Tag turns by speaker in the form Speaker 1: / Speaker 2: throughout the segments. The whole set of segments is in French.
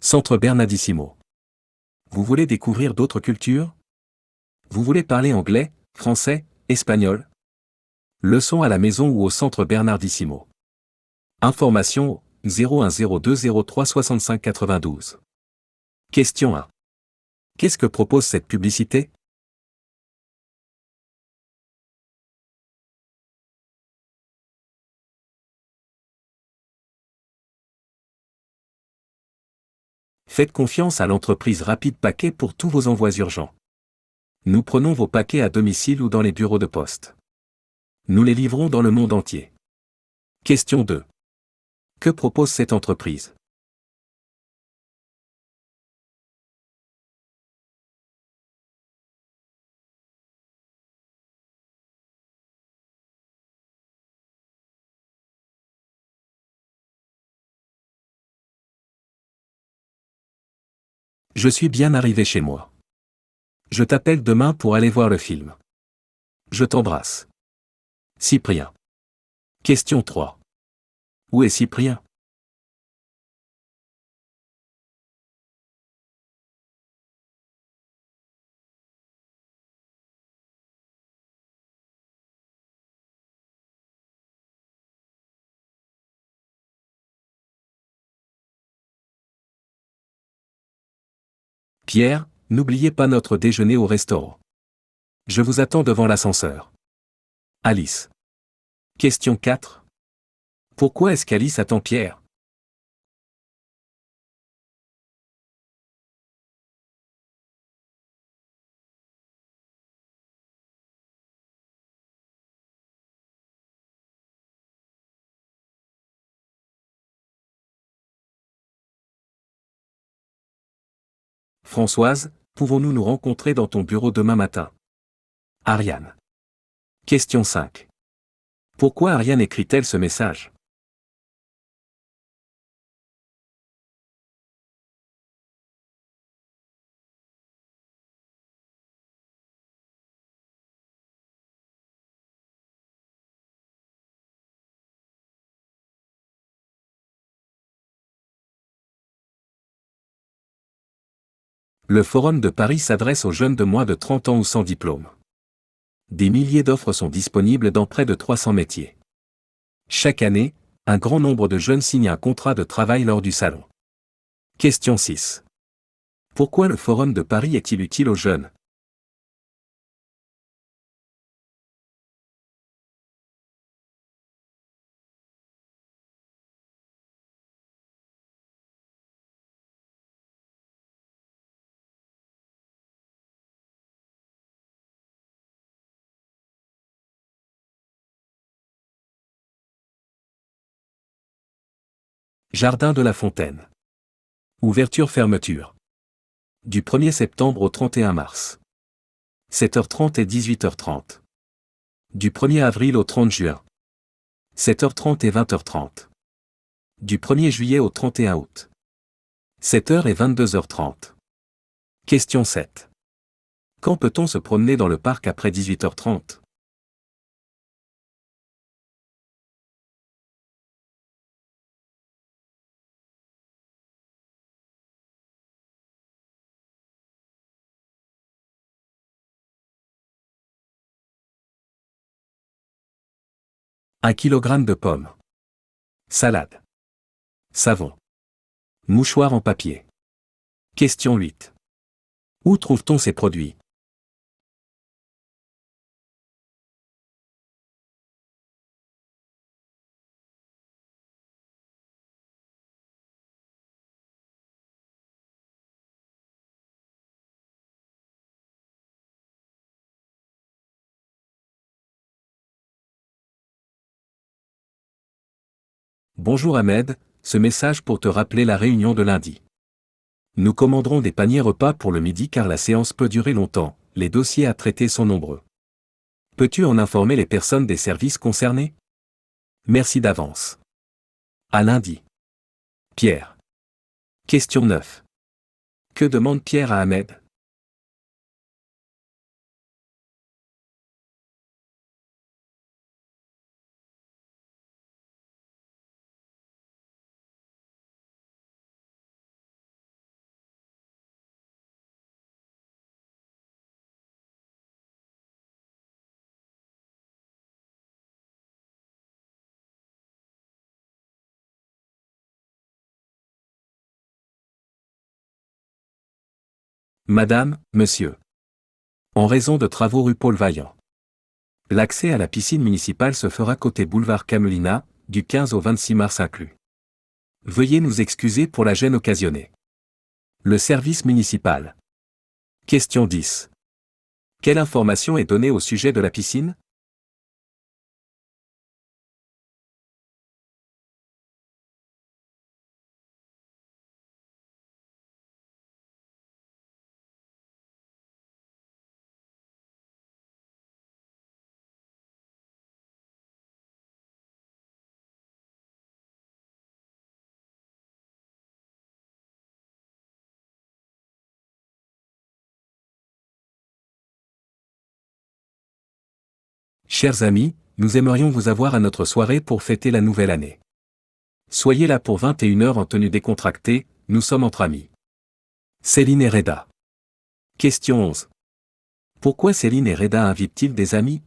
Speaker 1: Centre Bernardissimo. Vous voulez découvrir d'autres cultures? Vous voulez parler anglais, français, espagnol? Leçon à la maison ou au Centre Bernardissimo. Information 0102036592. Question 1. Qu'est-ce que propose cette publicité? Faites confiance à l'entreprise Rapid Paquet pour tous vos envois urgents. Nous prenons vos paquets à domicile ou dans les bureaux de poste. Nous les livrons dans le monde entier. Question 2. Que propose cette entreprise? Je suis bien arrivé chez moi. Je t'appelle demain pour aller voir le film. Je t'embrasse. Cyprien. Question 3. Où est Cyprien? Pierre, n'oubliez pas notre déjeuner au restaurant. Je vous attends devant l'ascenseur. Alice. Question 4. Pourquoi est-ce qu'Alice attend Pierre? Françoise, pouvons-nous nous rencontrer dans ton bureau demain matin? Ariane. Question 5. Pourquoi Ariane écrit-elle ce message? Le Forum de Paris s'adresse aux jeunes de moins de 30 ans ou sans diplôme. Des milliers d'offres sont disponibles dans près de 300 métiers. Chaque année, un grand nombre de jeunes signent un contrat de travail lors du salon. Question 6. Pourquoi le Forum de Paris est-il utile aux jeunes? Jardin de la Fontaine. Ouverture-fermeture. Du 1er septembre au 31 mars. 7h30 et 18h30. Du 1er avril au 30 juin. 7h30 et 20h30. Du 1er juillet au 31 août. 7h et 22h30. Question 7. Quand peut-on se promener dans le parc après 18h30? Un kilogramme de pommes. Salade. Savon. Mouchoir en papier. Question 8. Où trouve-t-on ces produits? Bonjour Ahmed, ce message pour te rappeler la réunion de lundi. Nous commanderons des paniers repas pour le midi car la séance peut durer longtemps, les dossiers à traiter sont nombreux. Peux-tu en informer les personnes des services concernés? Merci d'avance. À lundi. Pierre. Question 9. Que demande Pierre à Ahmed? Madame, Monsieur. En raison de travaux rue Paul Vaillant. L'accès à la piscine municipale se fera côté boulevard Camelina, du 15 au 26 mars inclus. Veuillez nous excuser pour la gêne occasionnée. Le service municipal. Question 10. Quelle information est donnée au sujet de la piscine? Chers amis, nous aimerions vous avoir à notre soirée pour fêter la nouvelle année. Soyez là pour 21 h en tenue décontractée, nous sommes entre amis. Céline et Reda. Question 11. Pourquoi Céline et Reda invitent-ils des amis?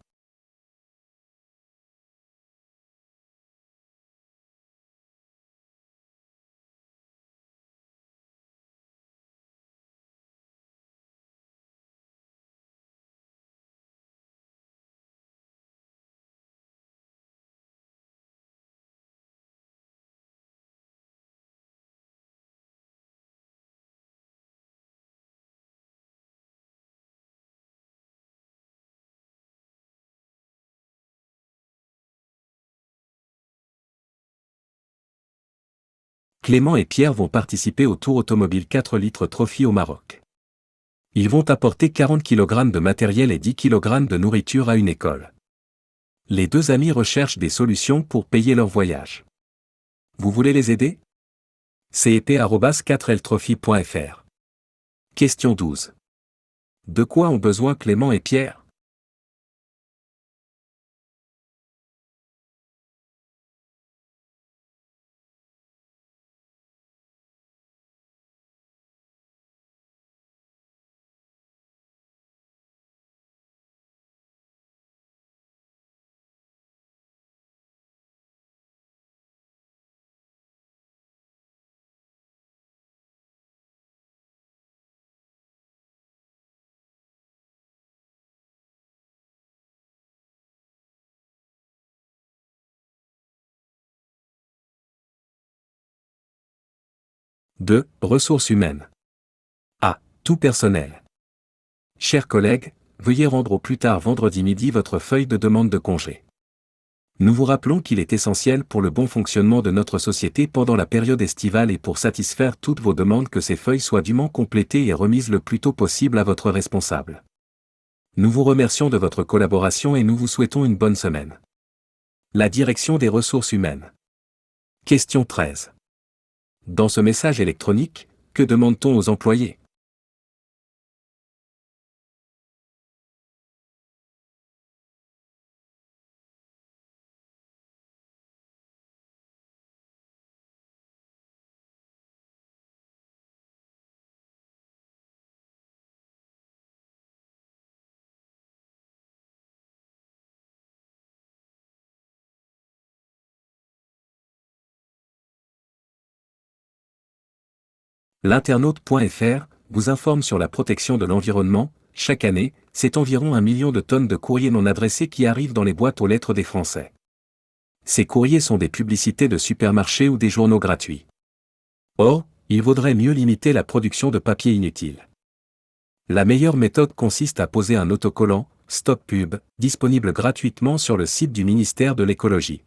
Speaker 1: Clément et Pierre vont participer au Tour automobile 4 litres Trophy au Maroc. Ils vont apporter 40 kg de matériel et 10 kg de nourriture à une école. Les deux amis recherchent des solutions pour payer leur voyage. Vous voulez les aider? CEP@4ltrophy.fr. Question 12. De quoi ont besoin Clément et Pierre? De ressources humaines. A. Tout personnel. Chers collègues, veuillez rendre au plus tard vendredi midi votre feuille de demande de congé. Nous vous rappelons qu'il est essentiel pour le bon fonctionnement de notre société pendant la période estivale et pour satisfaire toutes vos demandes que ces feuilles soient dûment complétées et remises le plus tôt possible à votre responsable. Nous vous remercions de votre collaboration et nous vous souhaitons une bonne semaine. La direction des ressources humaines. Question 13. Dans ce message électronique, que demande-t-on aux employés? L'internaute.fr vous informe sur la protection de l'environnement. Chaque année, c'est environ 1 million de tonnes de courriers non adressés qui arrivent dans les boîtes aux lettres des Français. Ces courriers sont des publicités de supermarchés ou des journaux gratuits. Or, il vaudrait mieux limiter la production de papier inutile. La meilleure méthode consiste à poser un autocollant « Stop Pub » disponible gratuitement sur le site du ministère de l'Écologie.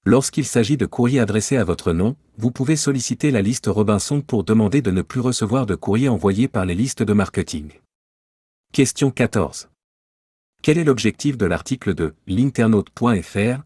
Speaker 1: Lorsqu'il s'agit de courriers adressés à votre nom, vous pouvez solliciter la liste Robinson pour demander de ne plus recevoir de courriers envoyés par les listes de marketing. Question 14. Quel est l'objectif de l'article de l'internaute.fr?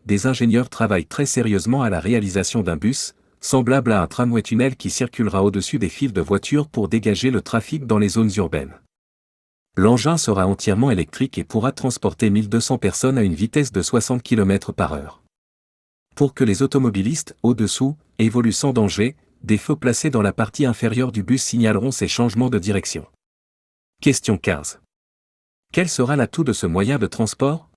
Speaker 1: Des ingénieurs travaillent très sérieusement à la réalisation d'un bus, semblable à un tramway-tunnel qui circulera au-dessus des files de voitures pour dégager le trafic dans les zones urbaines. L'engin sera entièrement électrique et pourra transporter 1200 personnes à une vitesse de 60 km/h. Pour que les automobilistes, au-dessous, évoluent sans danger, des feux placés dans la partie inférieure du bus signaleront ces changements de direction. Question 15. Quel sera l'atout de ce moyen de transport?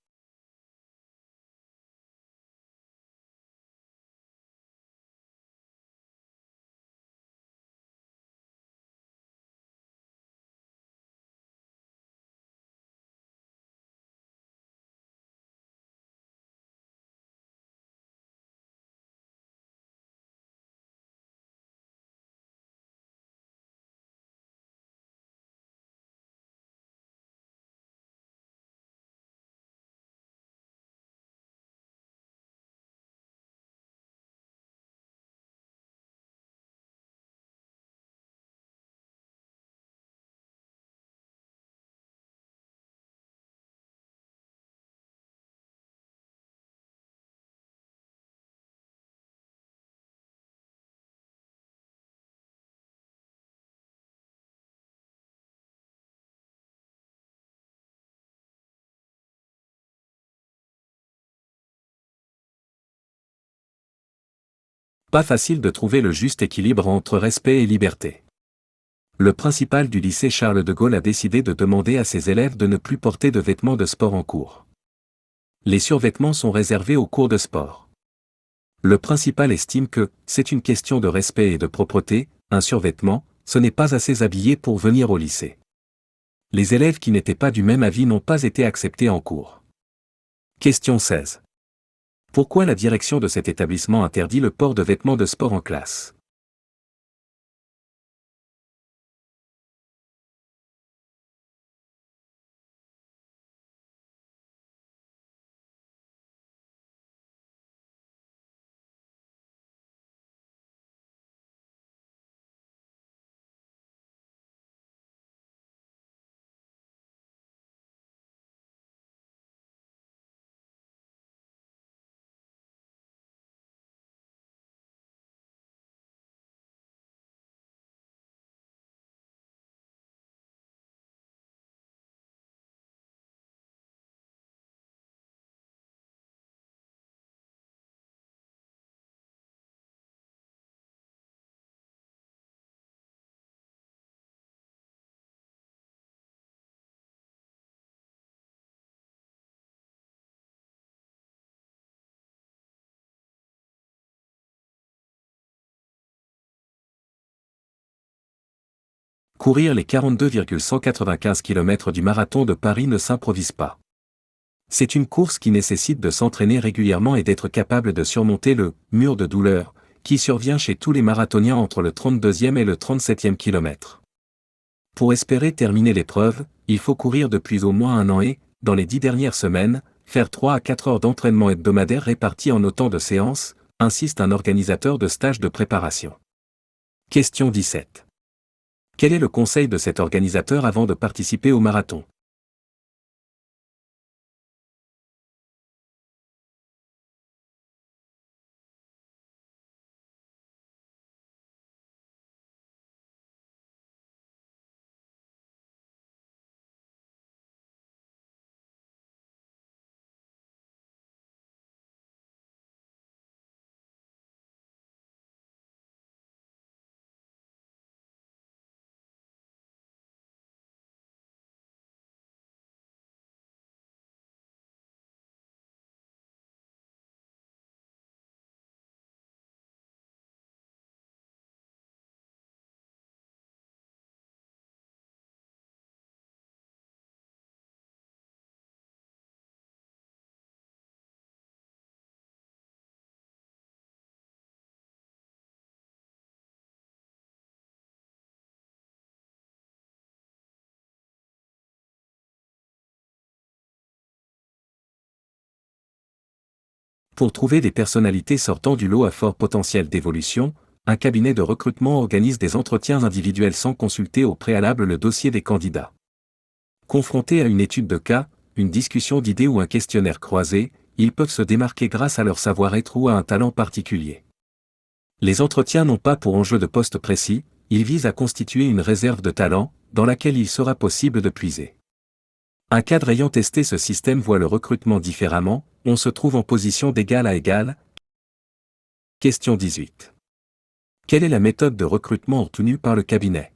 Speaker 1: Pas facile de trouver le juste équilibre entre respect et liberté. Le principal du lycée Charles de Gaulle a décidé de demander à ses élèves de ne plus porter de vêtements de sport en cours. Les survêtements sont réservés aux cours de sport. Le principal estime que, c'est une question de respect et de propreté, un survêtement, ce n'est pas assez habillé pour venir au lycée. Les élèves qui n'étaient pas du même avis n'ont pas été acceptés en cours. Question 16. Pourquoi la direction de cet établissement interdit le port de vêtements de sport en classe? Courir les 42,195 km du marathon de Paris ne s'improvise pas. C'est une course qui nécessite de s'entraîner régulièrement et d'être capable de surmonter le « mur de douleur » qui survient chez tous les marathoniens entre le 32e et le 37e kilomètre. Pour espérer terminer l'épreuve, il faut courir depuis au moins un an et, dans les 10 dernières semaines, faire 3 à 4 heures d'entraînement hebdomadaire réparties en autant de séances, insiste un organisateur de stage de préparation. Question 17. Quel est le conseil de cet organisateur avant de participer au marathon? Pour trouver des personnalités sortant du lot à fort potentiel d'évolution, un cabinet de recrutement organise des entretiens individuels sans consulter au préalable le dossier des candidats. Confrontés à une étude de cas, une discussion d'idées ou un questionnaire croisé, ils peuvent se démarquer grâce à leur savoir-être ou à un talent particulier. Les entretiens n'ont pas pour enjeu de poste précis, ils visent à constituer une réserve de talent, dans laquelle il sera possible de puiser. Un cadre ayant testé ce système voit le recrutement différemment, on se trouve en position d'égal à égal, Question 18. Quelle est la méthode de recrutement retenue par le cabinet?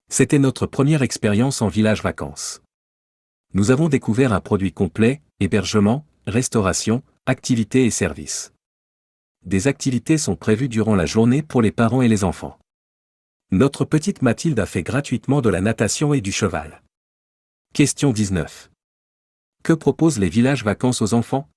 Speaker 1: C'était notre première expérience en village vacances. Nous avons découvert un produit complet, hébergement, restauration, activités et services. Des activités sont prévues durant la journée pour les parents et les enfants. Notre petite Mathilde a fait gratuitement de la natation et du cheval. Question 19. Que proposent les villages vacances aux enfants?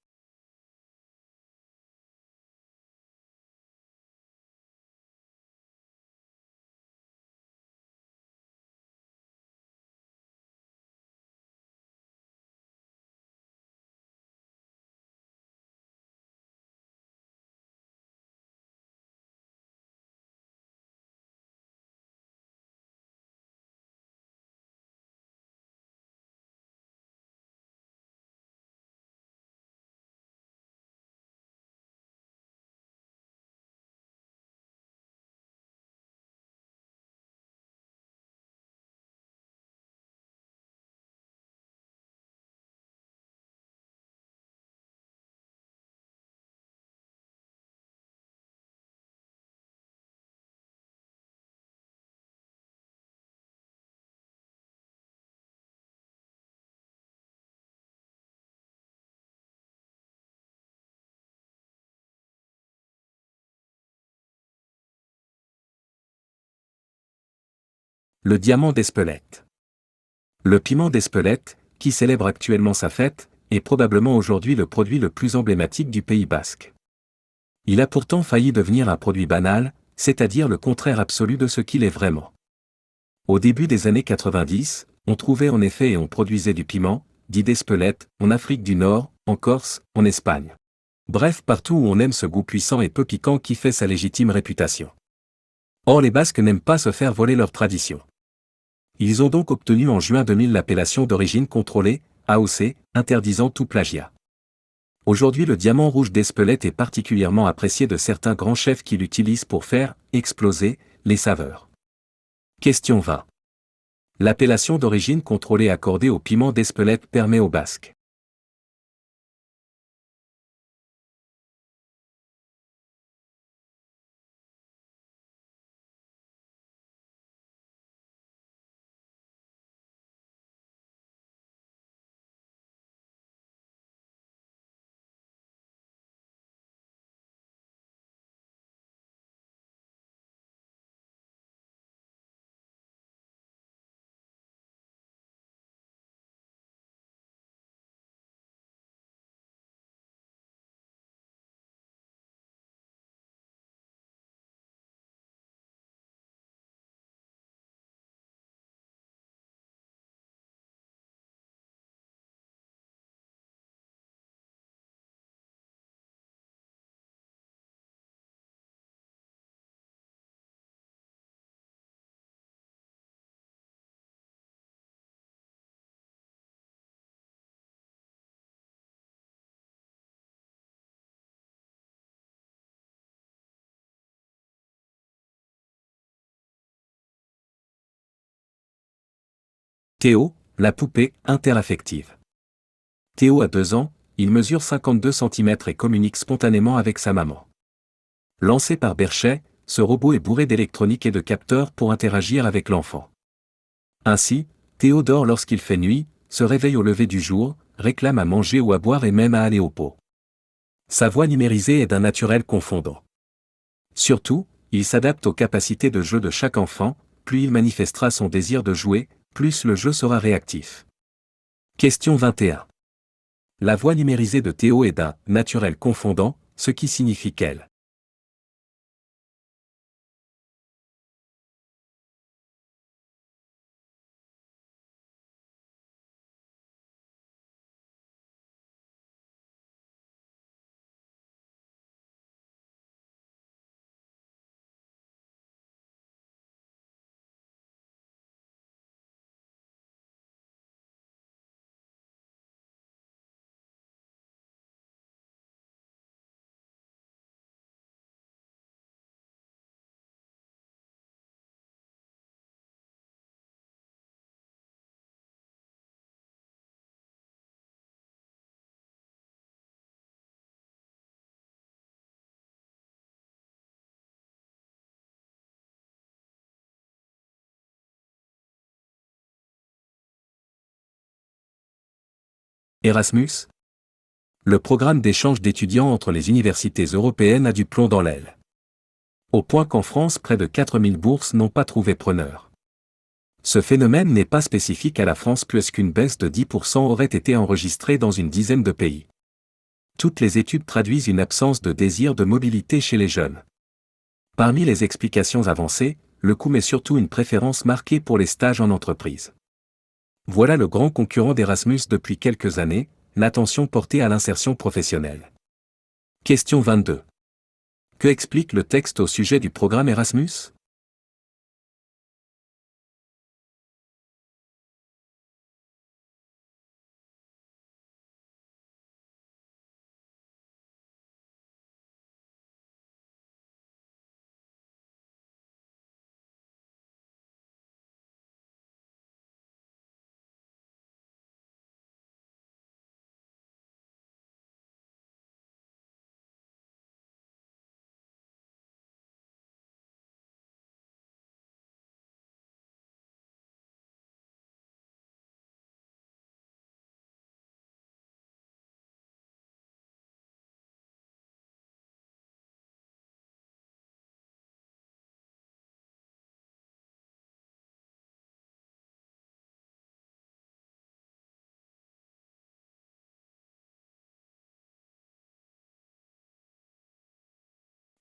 Speaker 1: Le diamant d'Espelette. Le piment d'Espelette, qui célèbre actuellement sa fête, est probablement aujourd'hui le produit le plus emblématique du Pays basque. Il a pourtant failli devenir un produit banal, c'est-à-dire le contraire absolu de ce qu'il est vraiment. Au début des années 90, on trouvait en effet et on produisait du piment, dit d'Espelette, en Afrique du Nord, en Corse, en Espagne. Bref, partout où on aime ce goût puissant et peu piquant qui fait sa légitime réputation. Or les Basques n'aiment pas se faire voler leur tradition. Ils ont donc obtenu en juin 2000 l'appellation d'origine contrôlée, AOC, interdisant tout plagiat. Aujourd'hui le diamant rouge d'Espelette est particulièrement apprécié de certains grands chefs qui l'utilisent pour faire exploser les saveurs. Question 20. L'appellation d'origine contrôlée accordée au piment d'Espelette permet aux Basques. Théo, la poupée interaffective. Théo a 2 ans, il mesure 52 cm et communique spontanément avec sa maman. Lancé par Berchet, ce robot est bourré d'électronique et de capteurs pour interagir avec l'enfant. Ainsi, Théo dort lorsqu'il fait nuit, se réveille au lever du jour, réclame à manger ou à boire et même à aller au pot. Sa voix numérisée est d'un naturel confondant. Surtout, il s'adapte aux capacités de jeu de chaque enfant, plus il manifestera son désir de jouer, plus le jeu sera réactif. Question 21. La voix numérisée de Théo est d'un naturel confondant, ce qui signifie qu'elle. Erasmus? Le programme d'échange d'étudiants entre les universités européennes a du plomb dans l'aile. Au point qu'en France près de 4000 bourses n'ont pas trouvé preneur. Ce phénomène n'est pas spécifique à la France puisqu'une baisse de 10% aurait été enregistrée dans une dizaine de pays. Toutes les études traduisent une absence de désir de mobilité chez les jeunes. Parmi les explications avancées, le coût mais surtout une préférence marquée pour les stages en entreprise. Voilà le grand concurrent d'Erasmus depuis quelques années, l'attention portée à l'insertion professionnelle. Question 22. Que explique le texte au sujet du programme Erasmus?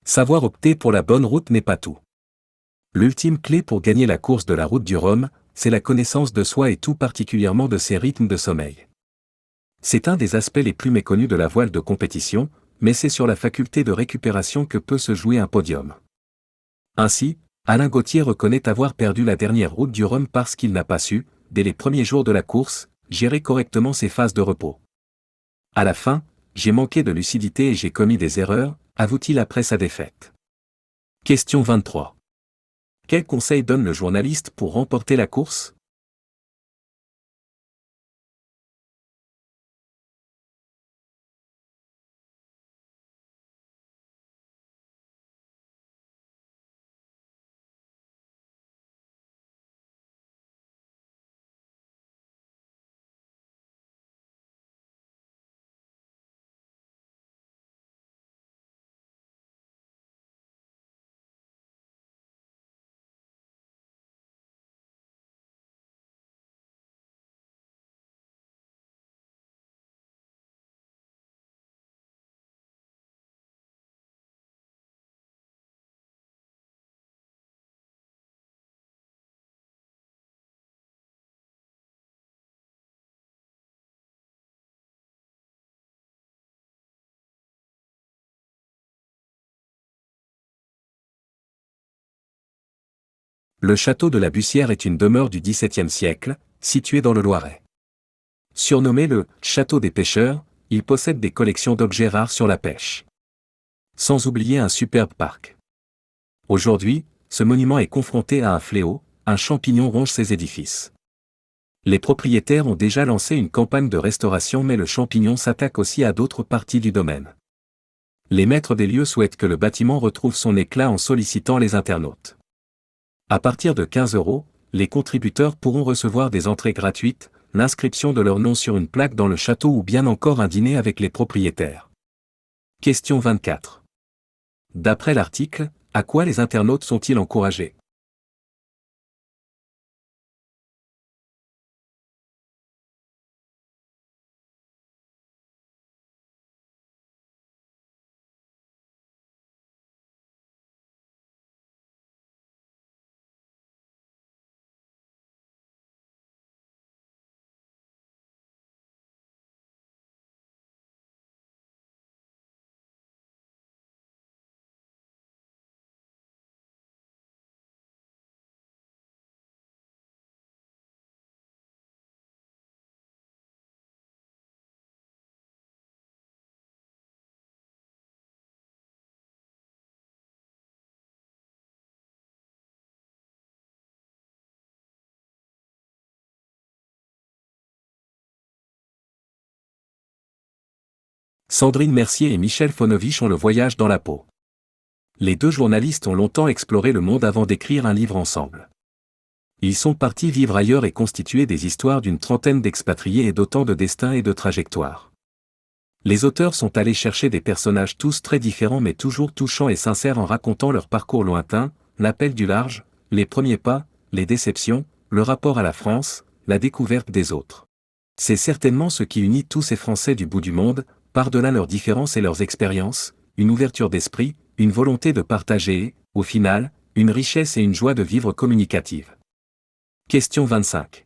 Speaker 1: Savoir opter pour la bonne route n'est pas tout. L'ultime clé pour gagner la course de la route du Rhum, c'est la connaissance de soi et tout particulièrement de ses rythmes de sommeil. C'est un des aspects les plus méconnus de la voile de compétition, mais c'est sur la faculté de récupération que peut se jouer un podium. Ainsi, Alain Gauthier reconnaît avoir perdu la dernière route du Rhum parce qu'il n'a pas su, dès les premiers jours de la course, gérer correctement ses phases de repos. À la fin, j'ai manqué de lucidité et j'ai commis des erreurs, avoue-t-il après sa défaite. Question 23. Quel conseil donne le journaliste pour remporter la course? Le château de la Bussière est une demeure du XVIIe siècle, située dans le Loiret. Surnommé le « château des pêcheurs », il possède des collections d'objets rares sur la pêche. Sans oublier un superbe parc. Aujourd'hui, ce monument est confronté à un fléau, un champignon ronge ses édifices. Les propriétaires ont déjà lancé une campagne de restauration mais le champignon s'attaque aussi à d'autres parties du domaine. Les maîtres des lieux souhaitent que le bâtiment retrouve son éclat en sollicitant les internautes. À partir de 15 €, les contributeurs pourront recevoir des entrées gratuites, l'inscription de leur nom sur une plaque dans le château ou bien encore un dîner avec les propriétaires. Question 24. D'après l'article, à quoi les internautes sont-ils encouragés? Sandrine Mercier et Michel Fonovich ont le voyage dans la peau. Les deux journalistes ont longtemps exploré le monde avant d'écrire un livre ensemble. Ils sont partis vivre ailleurs et constituer des histoires d'une trentaine d'expatriés et d'autant de destins et de trajectoires. Les auteurs sont allés chercher des personnages tous très différents mais toujours touchants et sincères en racontant leur parcours lointain, l'appel du large, les premiers pas, les déceptions, le rapport à la France, la découverte des autres. C'est certainement ce qui unit tous ces Français du bout du monde, par-delà leurs différences et leurs expériences, une ouverture d'esprit, une volonté de partager et, au final, une richesse et une joie de vivre communicative. Question 25.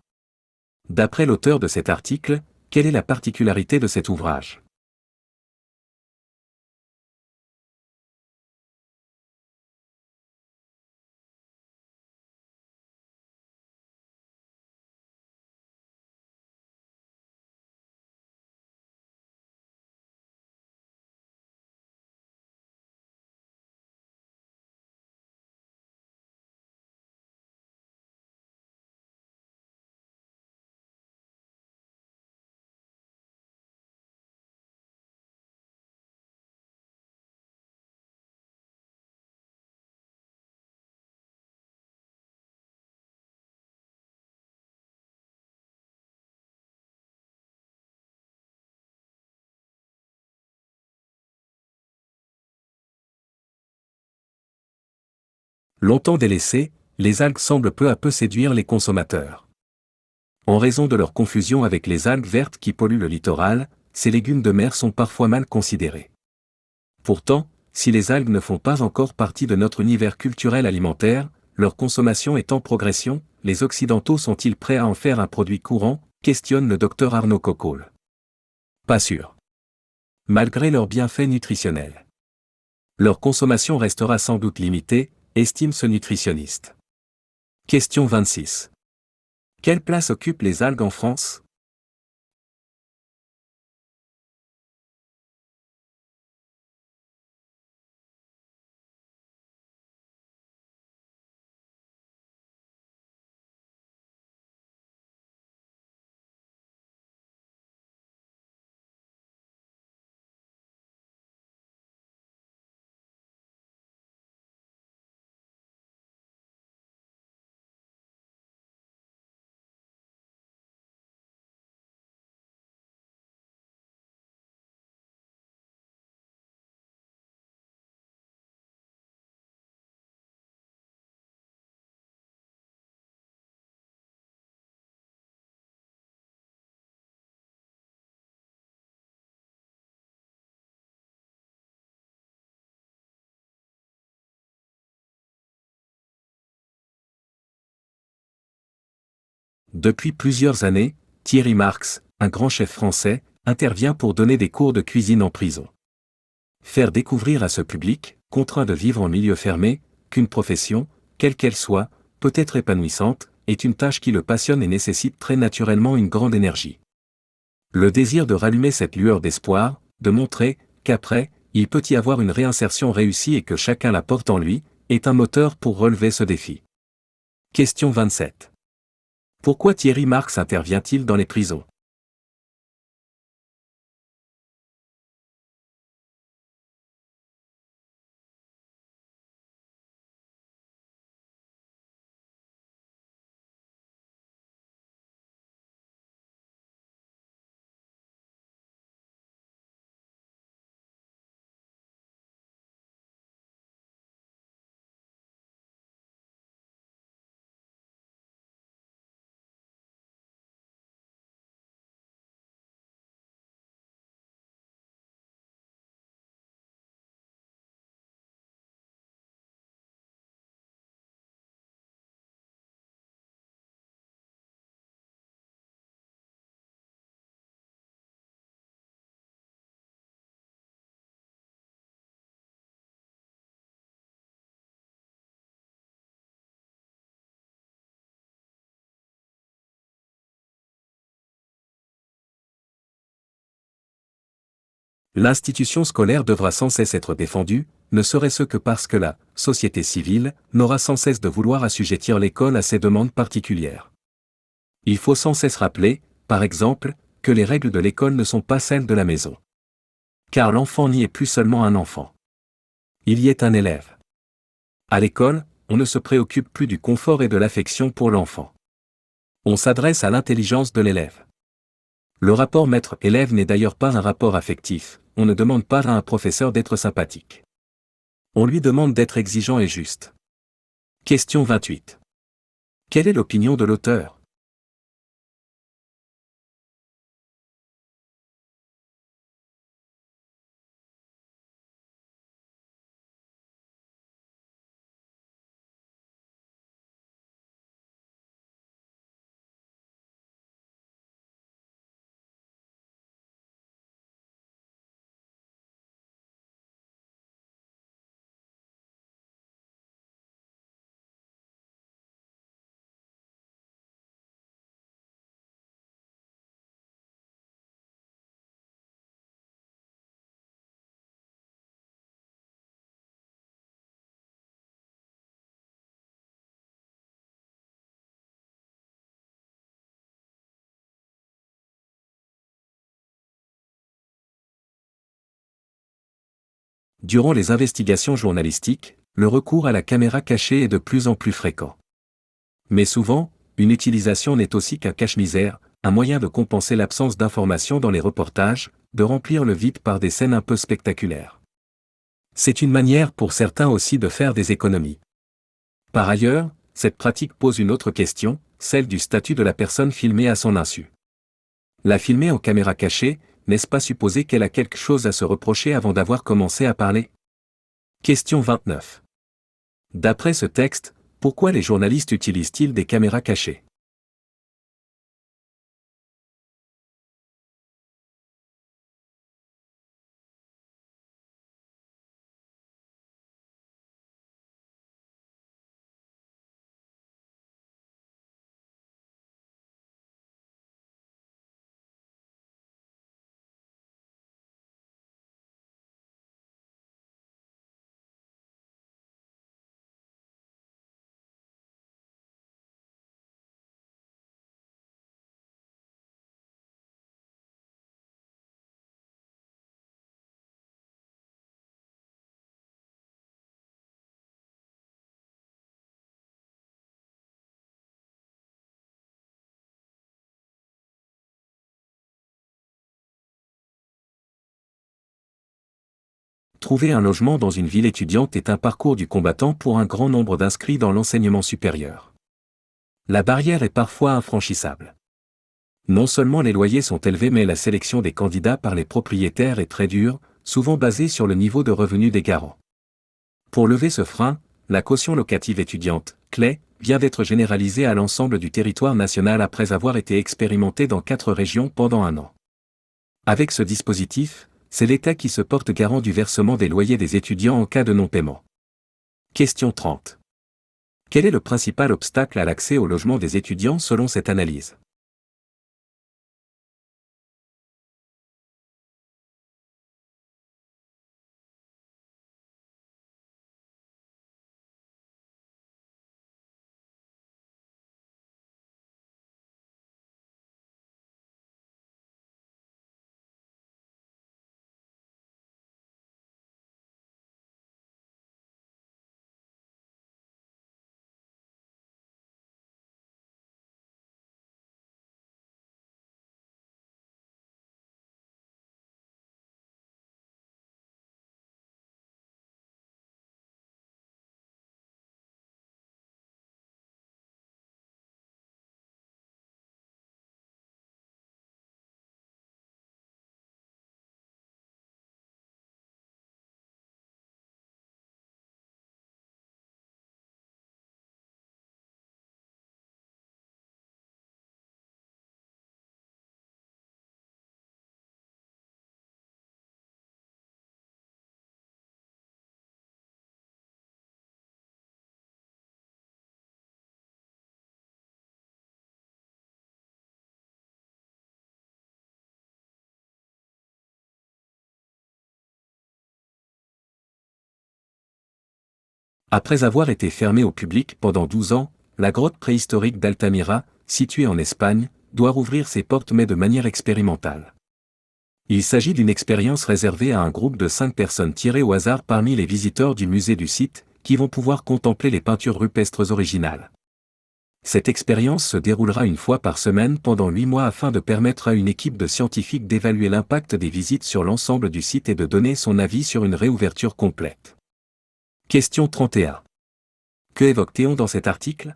Speaker 1: D'après l'auteur de cet article, quelle est la particularité de cet ouvrage ? Longtemps délaissées, les algues semblent peu à peu séduire les consommateurs. En raison de leur confusion avec les algues vertes qui polluent le littoral, ces légumes de mer sont parfois mal considérés. Pourtant, si les algues ne font pas encore partie de notre univers culturel alimentaire, leur consommation est en progression, les Occidentaux sont-ils prêts à en faire un produit courant ? Questionne le docteur Arnaud Coccol. Pas sûr. Malgré leurs bienfaits nutritionnels. Leur consommation restera sans doute limitée, estime ce nutritionniste. Question 26. Quelle place occupent les algues en France ? Depuis plusieurs années, Thierry Marx, un grand chef français, intervient pour donner des cours de cuisine en prison. Faire découvrir à ce public, contraint de vivre en milieu fermé, qu'une profession, quelle qu'elle soit, peut être épanouissante, est une tâche qui le passionne et nécessite très naturellement une grande énergie. Le désir de rallumer cette lueur d'espoir, de montrer qu'après, il peut y avoir une réinsertion réussie et que chacun la porte en lui, est un moteur pour relever ce défi. Question 27. Pourquoi Thierry Marx intervient-il dans les prisons ? L'institution scolaire devra sans cesse être défendue, ne serait-ce que parce que la société civile n'aura sans cesse de vouloir assujettir l'école à ses demandes particulières. Il faut sans cesse rappeler, par exemple, que les règles de l'école ne sont pas celles de la maison. Car l'enfant n'y est plus seulement un enfant. Il y est un élève. À l'école, on ne se préoccupe plus du confort et de l'affection pour l'enfant. On s'adresse à l'intelligence de l'élève. Le rapport maître-élève n'est d'ailleurs pas un rapport affectif, on ne demande pas à un professeur d'être sympathique. On lui demande d'être exigeant et juste. Question 28. Quelle est l'opinion de l'auteur ? Durant les investigations journalistiques, le recours à la caméra cachée est de plus en plus fréquent. Mais souvent, une utilisation n'est aussi qu'un cache-misère, un moyen de compenser l'absence d'informations dans les reportages, de remplir le vide par des scènes un peu spectaculaires. C'est une manière pour certains aussi de faire des économies. Par ailleurs, cette pratique pose une autre question, celle du statut de la personne filmée à son insu. La filmer en caméra cachée, n'est-ce pas supposer qu'elle a quelque chose à se reprocher avant d'avoir commencé à parler ? Question 29. D'après ce texte, pourquoi les journalistes utilisent-ils des caméras cachées ? Trouver un logement dans une ville étudiante est un parcours du combattant pour un grand nombre d'inscrits dans l'enseignement supérieur. La barrière est parfois infranchissable. Non seulement les loyers sont élevés mais la sélection des candidats par les propriétaires est très dure, souvent basée sur le niveau de revenus des garants. Pour lever ce frein, la caution locative étudiante, CLE, vient d'être généralisée à l'ensemble du territoire national après avoir été expérimentée dans 4 régions pendant 1 an. Avec ce dispositif, c'est l'État qui se porte garant du versement des loyers des étudiants en cas de non-paiement. Question 30. Quel est le principal obstacle à l'accès au logement des étudiants selon cette analyse ? Après avoir été fermée au public pendant 12 ans, la grotte préhistorique d'Altamira, située en Espagne, doit rouvrir ses portes mais de manière expérimentale. Il s'agit d'une expérience réservée à un groupe de 5 personnes tirées au hasard parmi les visiteurs du musée du site, qui vont pouvoir contempler les peintures rupestres originales. Cette expérience se déroulera une fois par semaine pendant 8 mois afin de permettre à une équipe de scientifiques d'évaluer l'impact des visites sur l'ensemble du site et de donner son avis sur une réouverture complète. Question 31. Que évoque Théon dans cet article ?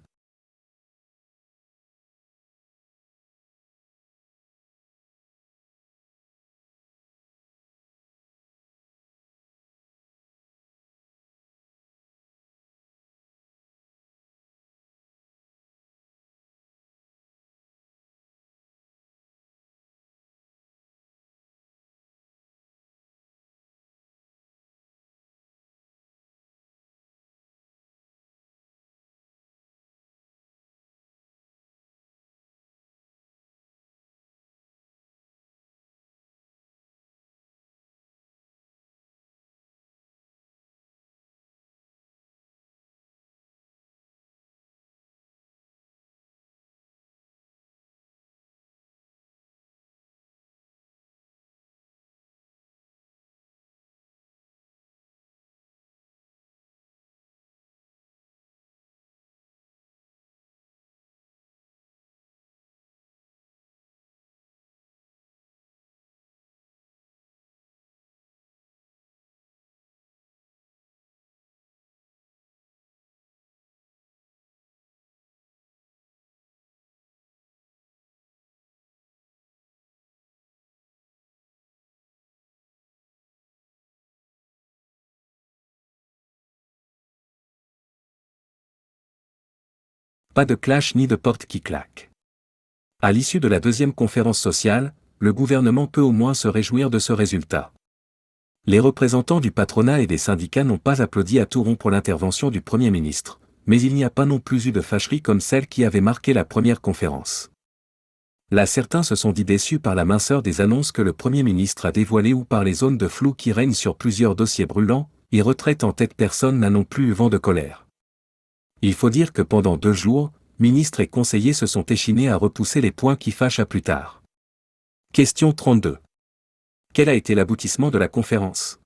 Speaker 1: Pas de clash ni de porte qui claque. À l'issue de la deuxième conférence sociale, le gouvernement peut au moins se réjouir de ce résultat. Les représentants du patronat et des syndicats n'ont pas applaudi à tout rompre l'intervention du Premier ministre, mais il n'y a pas non plus eu de fâcherie comme celle qui avait marqué la première conférence. Là, certains se sont dit déçus par la minceur des annonces que le Premier ministre a dévoilées ou par les zones de flou qui règnent sur plusieurs dossiers brûlants, et retraite en tête, personne n'a non plus eu vent de colère. Il faut dire que pendant 2 jours, ministres et conseillers se sont échinés à repousser les points qui fâchent à plus tard. Question 32. Quel a été l'aboutissement de la conférence ?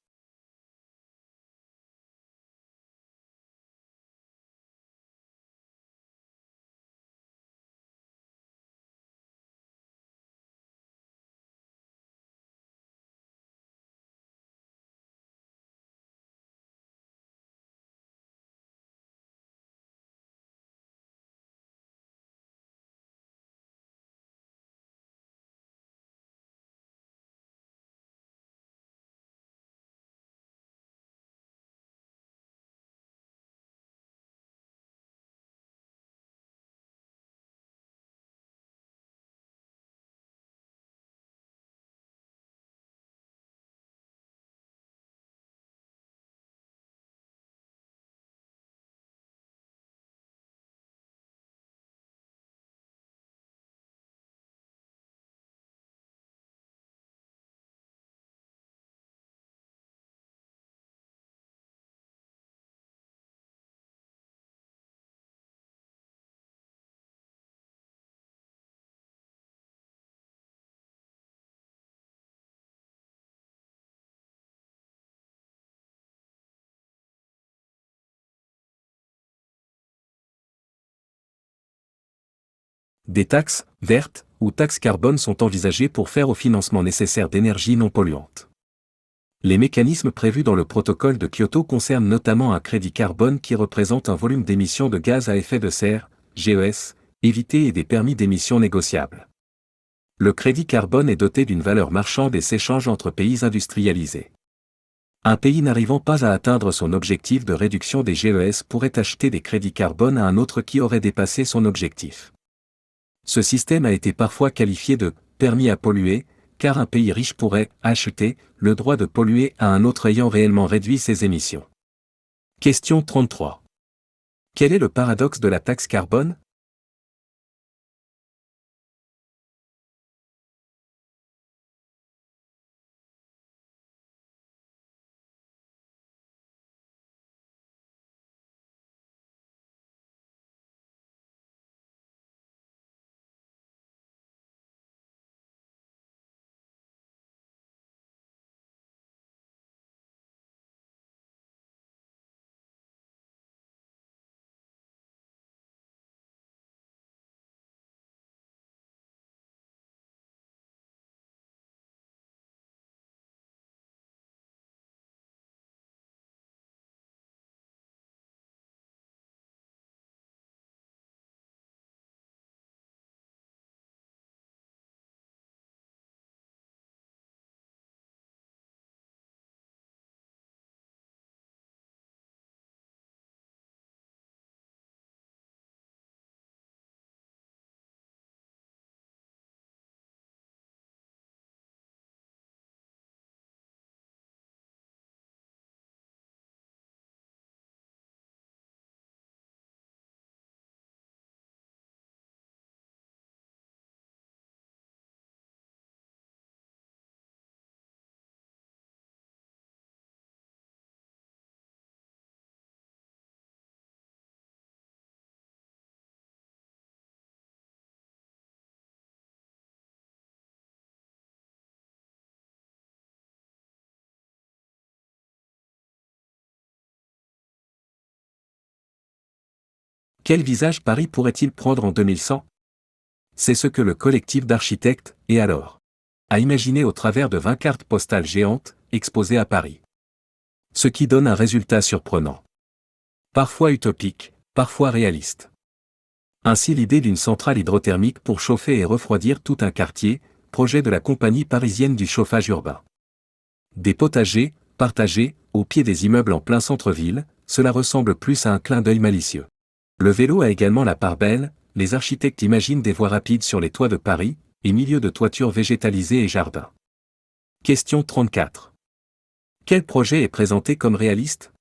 Speaker 1: Des taxes vertes ou taxes carbone sont envisagées pour faire au financement nécessaire d'énergies non polluantes. Les mécanismes prévus dans le protocole de Kyoto concernent notamment un crédit carbone qui représente un volume d'émissions de gaz à effet de serre, GES, évité et des permis d'émissions négociables. Le crédit carbone est doté d'une valeur marchande et s'échange entre pays industrialisés. Un pays n'arrivant pas à atteindre son objectif de réduction des GES pourrait acheter des crédits carbone à un autre qui aurait dépassé son objectif. Ce système a été parfois qualifié de « permis à polluer », car un pays riche pourrait acheter le droit de polluer à un autre ayant réellement réduit ses émissions. Question 33. Quel est le paradoxe de la taxe carbone ? Quel visage Paris pourrait-il prendre en 2100? C'est ce que le collectif d'architectes, et alors, a imaginé au travers de 20 cartes postales géantes, exposées à Paris. Ce qui donne un résultat surprenant. Parfois utopique, parfois réaliste. Ainsi l'idée d'une centrale hydrothermique pour chauffer et refroidir tout un quartier, projet de la compagnie parisienne du chauffage urbain. Des potagers, partagés, au pied des immeubles en plein centre-ville, cela ressemble plus à un clin d'œil malicieux. Le vélo a également la part belle, les architectes imaginent des voies rapides sur les toits de Paris, et milieux de toitures végétalisées et jardins. Question 34. Quel projet est présenté comme réaliste?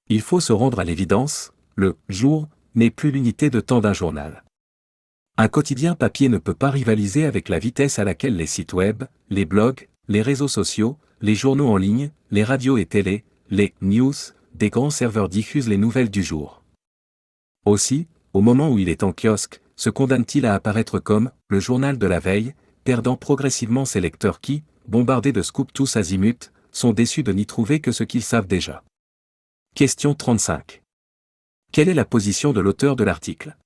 Speaker 1: Il faut se rendre à l'évidence, le jour n'est plus l'unité de temps d'un journal. Un quotidien papier ne peut pas rivaliser avec la vitesse à laquelle les sites web, les blogs, les réseaux sociaux, les journaux en ligne, les radios et télé, les news, des grands serveurs diffusent les nouvelles du jour. Aussi, au moment où il est en kiosque, se condamne-t-il à apparaître comme le journal de la veille, perdant progressivement ses lecteurs qui, bombardés de scoops tous azimuts, sont déçus de n'y trouver que ce qu'ils savent déjà. Question 35. Quelle est la position de l'auteur de l'article?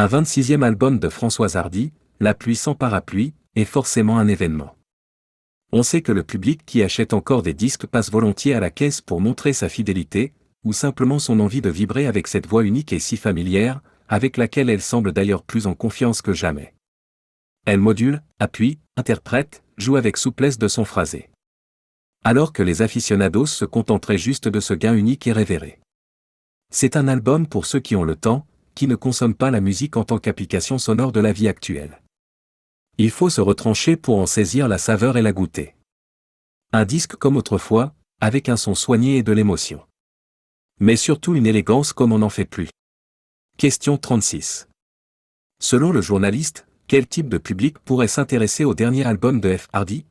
Speaker 1: Un 26e album de Françoise Hardy, La pluie sans parapluie, est forcément un événement. On sait que le public qui achète encore des disques passe volontiers à la caisse pour montrer sa fidélité, ou simplement son envie de vibrer avec cette voix unique et si familière, avec laquelle elle semble d'ailleurs plus en confiance que jamais. Elle module, appuie, interprète, joue avec souplesse de son phrasé. Alors que les aficionados se contenteraient juste de ce gain unique et révéré. C'est un album pour ceux qui ont le temps, qui ne consomment pas la musique en tant qu'application sonore de la vie actuelle. Il faut se retrancher pour en saisir la saveur et la goûter. Un disque comme autrefois, avec un son soigné et de l'émotion. Mais surtout une élégance comme on n'en fait plus. Question 36. Selon le journaliste, quel type de public pourrait s'intéresser au dernier album de F. Hardy ?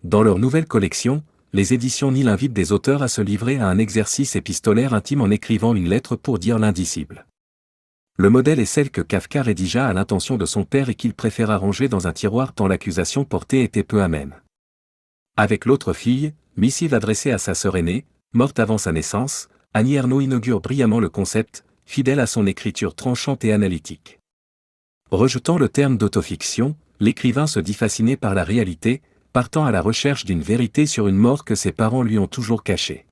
Speaker 1: Dans leur nouvelle collection, les éditions Nil invitent des auteurs à se livrer à un exercice épistolaire intime en écrivant une lettre pour dire l'indicible. Le modèle est celle que Kafka rédigea à l'intention de son père et qu'il préféra ranger dans un tiroir tant l'accusation portée était peu amène. Avec l'autre fille, missive adressée à sa sœur aînée, morte avant sa naissance, Annie Ernaux inaugure brillamment le concept, fidèle à son écriture tranchante et analytique. Rejetant le terme d'autofiction, l'écrivain se dit fasciné par la réalité, partant à la recherche d'une vérité sur une mort que ses parents lui ont toujours cachée.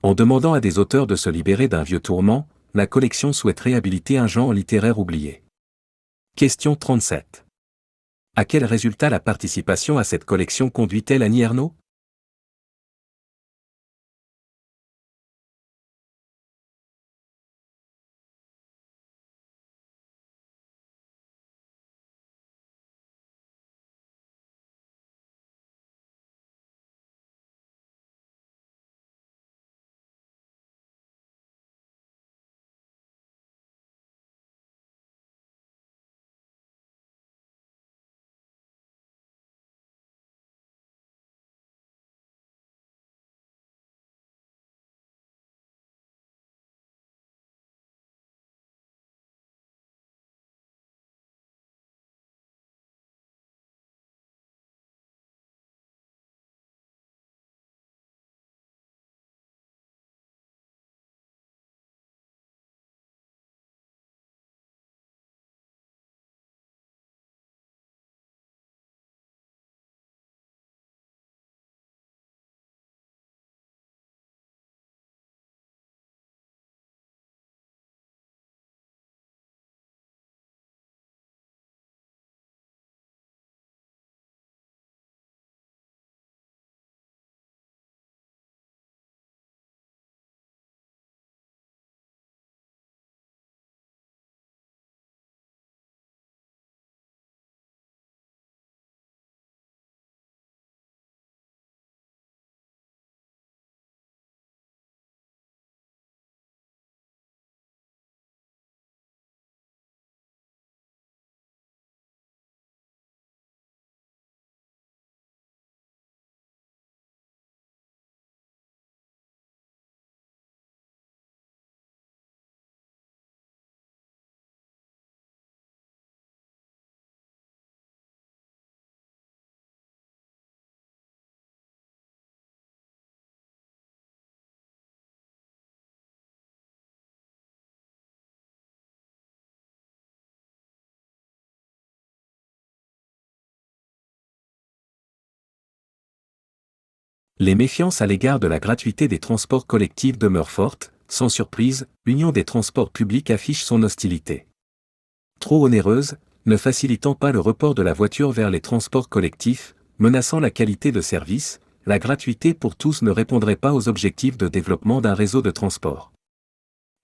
Speaker 1: En demandant à des auteurs de se libérer d'un vieux tourment, la collection souhaite réhabiliter un genre littéraire oublié. Question 37. À quel résultat la participation à cette collection conduit-elle Annie Ernaux ? Les méfiances à l'égard de la gratuité des transports collectifs demeurent fortes. Sans surprise, l'Union des transports publics affiche son hostilité. Trop onéreuse, ne facilitant pas le report de la voiture vers les transports collectifs, menaçant la qualité de service, la gratuité pour tous ne répondrait pas aux objectifs de développement d'un réseau de transport.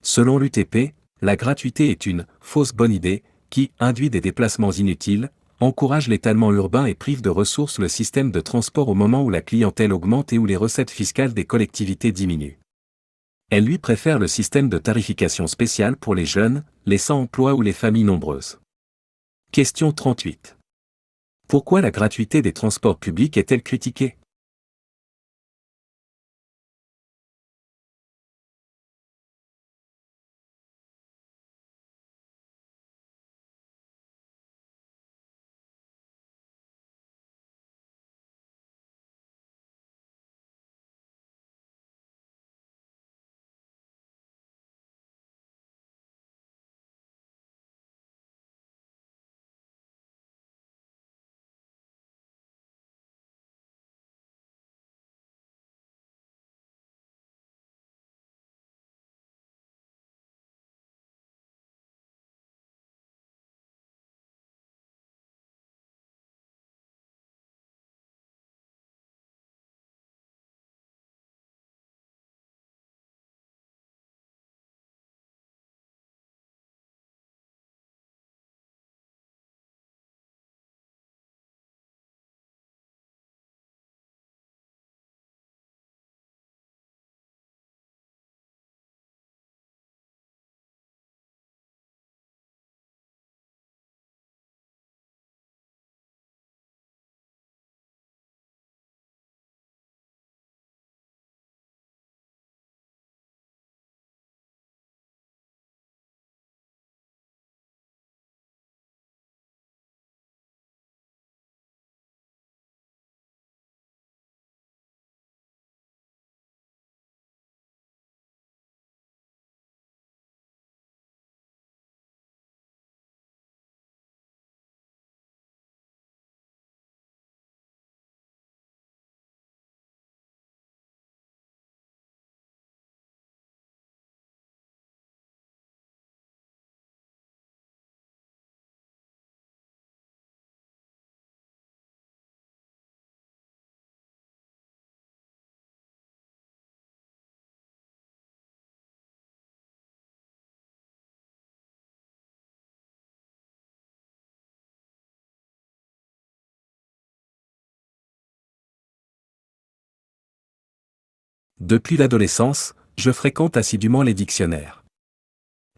Speaker 1: Selon l'UTP, la gratuité est une « fausse bonne idée » qui induit des déplacements inutiles, encourage l'étalement urbain et prive de ressources le système de transport au moment où la clientèle augmente et où les recettes fiscales des collectivités diminuent. Elle lui préfère le système de tarification spéciale pour les jeunes, les sans-emploi ou les familles nombreuses. Question 38. Pourquoi la gratuité des transports publics est-elle critiquée ? Depuis l'adolescence, je fréquente assidûment les dictionnaires.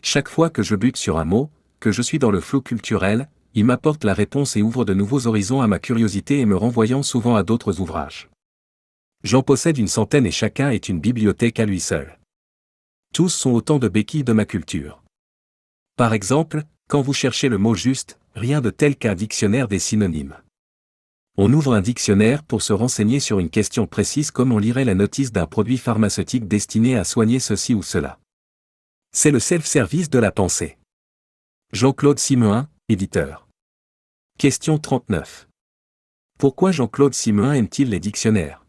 Speaker 1: Chaque fois que je bute sur un mot, que je suis dans le flou culturel, il m'apporte la réponse et ouvre de nouveaux horizons à ma curiosité et me renvoyant souvent à d'autres ouvrages. J'en possède une centaine et chacun est une bibliothèque à lui seul. Tous sont autant de béquilles de ma culture. Par exemple, quand vous cherchez le mot juste, rien de tel qu'un dictionnaire des synonymes. On ouvre un dictionnaire pour se renseigner sur une question précise comme on lirait la notice d'un produit pharmaceutique destiné à soigner ceci ou cela. C'est le self-service de la pensée. Jean-Claude Simeun, éditeur. Question 39. Pourquoi Jean-Claude Simeun aime-t-il les dictionnaires ?